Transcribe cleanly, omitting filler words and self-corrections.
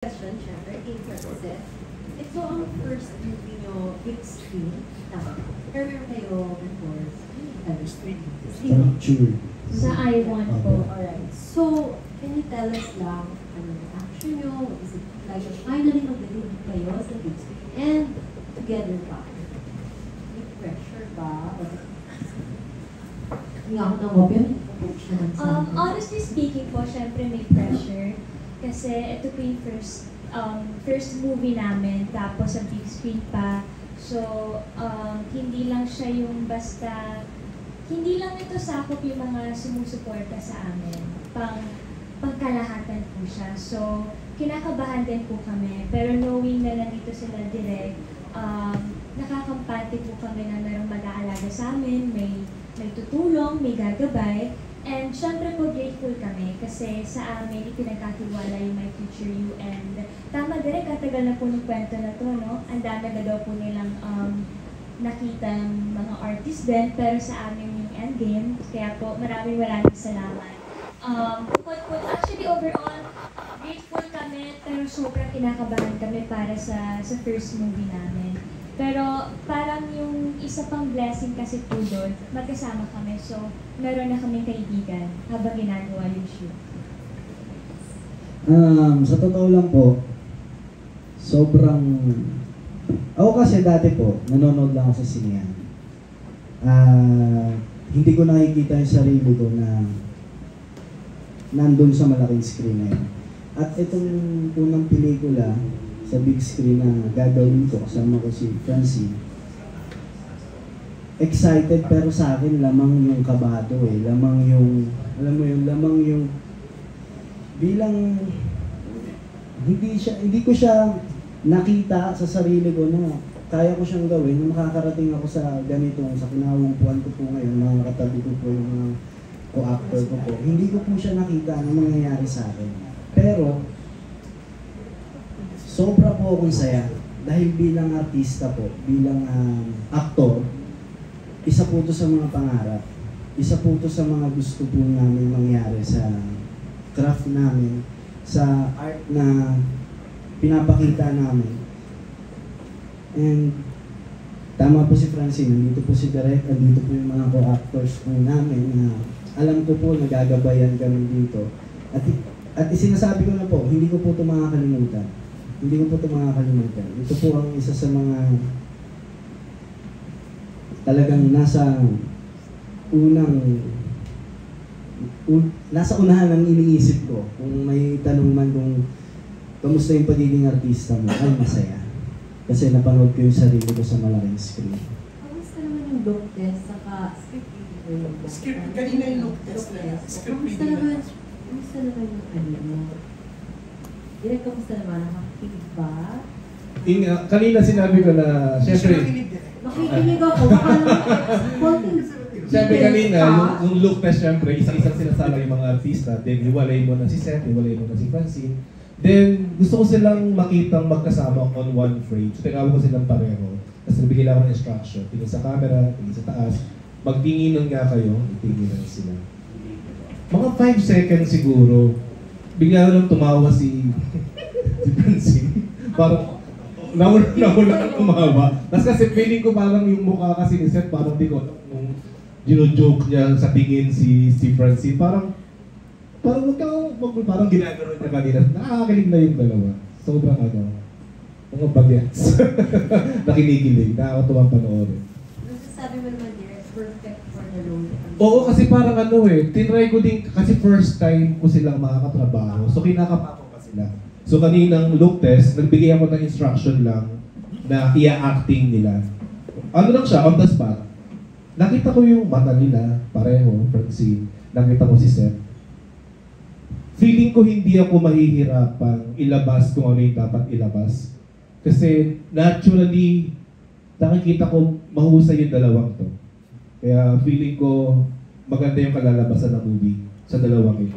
Question, syempre, Seth. Ito ang first movie nyo, big screen. Pero meron kayo before, screen. Sa I1 po. Alright. So, can you tell us lang, ano yung action nyo? Is it like finally mag-deliver kayo sa big screen? And together ba? May pressure ba? Hindi ako ng mobile. Honestly speaking po, syempre may pressure. Kasi ito po yung first movie namin, tapos sa big screen pa. So, hindi lang siya yung basta, hindi lang ito sakop yung mga sumusuporta sa amin. Pangkalahatan po siya. So, kinakabahan din po kami. Pero knowing na nandito sila direct, nakakampante po kami na mayroong mag-aalaga sa amin, may tutulong, may gagabay. And syempre po grateful kami kasi sa amin ipinagkatiwala yung My Future You, and tama direct, katagal na po ng kwento na to, no? Ang dami na daw po nilang nakita mga artist din, pero sa amin yung endgame, kaya po maraming salamat. Actually overall, grateful kami, pero sobrang kinakabahan kami para sa first movie namin. Pero parang yung isa pang blessing kasi po doon, magkasama kami. So, meron na kaming kaibigan habang ginagawa yung shoot. Sa totoo lang po, sobrang... Ako kasi dati po, nanonood lang ako sa sinehan. Hindi ko nakikita yung sarili ko na nandun sa malaking screen na yun. At itong unang pelikula, sa big screen na gagawin ko, kasama ko si Francine. Excited, pero sa akin lamang yung kabado lamang yung, alam mo yun, lamang yung bilang hindi ko siya nakita sa sarili ko na kaya ko siyang gawin, na makakarating ako sa ganito, sa kinawumpuan ko po ngayon, mga katabi ko po yung mga co-actor ko po. Hindi ko po siya nakita na mangyayari sa akin. Pero sobra po akong saya dahil bilang artista po, bilang aktor, isa po ito sa mga pangarap. Isa po ito sa mga gusto po namin mangyari sa craft namin, sa art na pinapakita namin. And tama po si Francine, nandito po si Direk, nandito po yung mga co-actors po namin na alam ko po nagagabayan kami dito. At isinasabi ko na po, hindi ko po ito makakalimutan. Hindi ko po ito makakalimutan. Ito po ang isa sa mga talagang nasa unahan ng iniisip ko. Kung may tanong man kung kamusta yung pagiging artista mo, ay masaya. Kasi napanood ko yung sarili ko sa malaking screen. Kamusta naman yung look test, saka script reading? Script, kanina yung look test na. Script reading. Kamusta naman yung kanina? Direk, kamusta naman? Nakakinig ba? Kanina sinabi ko na, syempre, nakikinig ako, baka naman, syempre kanina, yung look test, syempre, isang-isang sinasala yung mga artista, then hiwalay mo na si Seth, hiwalay mo na si Francine, then gusto ko silang makitang magkasama on one frame, so tinawag ko silang pareho, tapos nabigay lang ako ng instruction, tingin sa camera, tingin sa taas, magtinginan nga kayo, itinginan sila. Mga 5 seconds siguro, bigla lang tumawa si Francine. Parang nawala tumawa. Tapos kasi feeling ko parang yung mukha kasi ni Seth, parang di ko nung gino-joke niya sa tingin si Francine. Parang ginagano niya kanina. Nakakakilig na yung dalawa. Sobrang mga bagets. Nakinikilig. Nakakatuwang panoorin. sabi mo naman dear, perfect for the role. Oo, kasi parang tinry ko din, kasi first time ko silang makakatrabaho. So kinakapako pa sila. So kaninang look test, nagbigay ako ng instruction lang na i-acting nila. Ano lang siya, on the spot. Nakita ko yung mata nila, pareho, Francine. Nakita ko si Seth. Feeling ko hindi ako mahihirapan ilabas kung ano yung dapat ilabas. Kasi naturally, nakikita ko mahusay yung dalawang to. Kaya feeling ko maganda yung kalalabasan ng movie sa dalawang ito.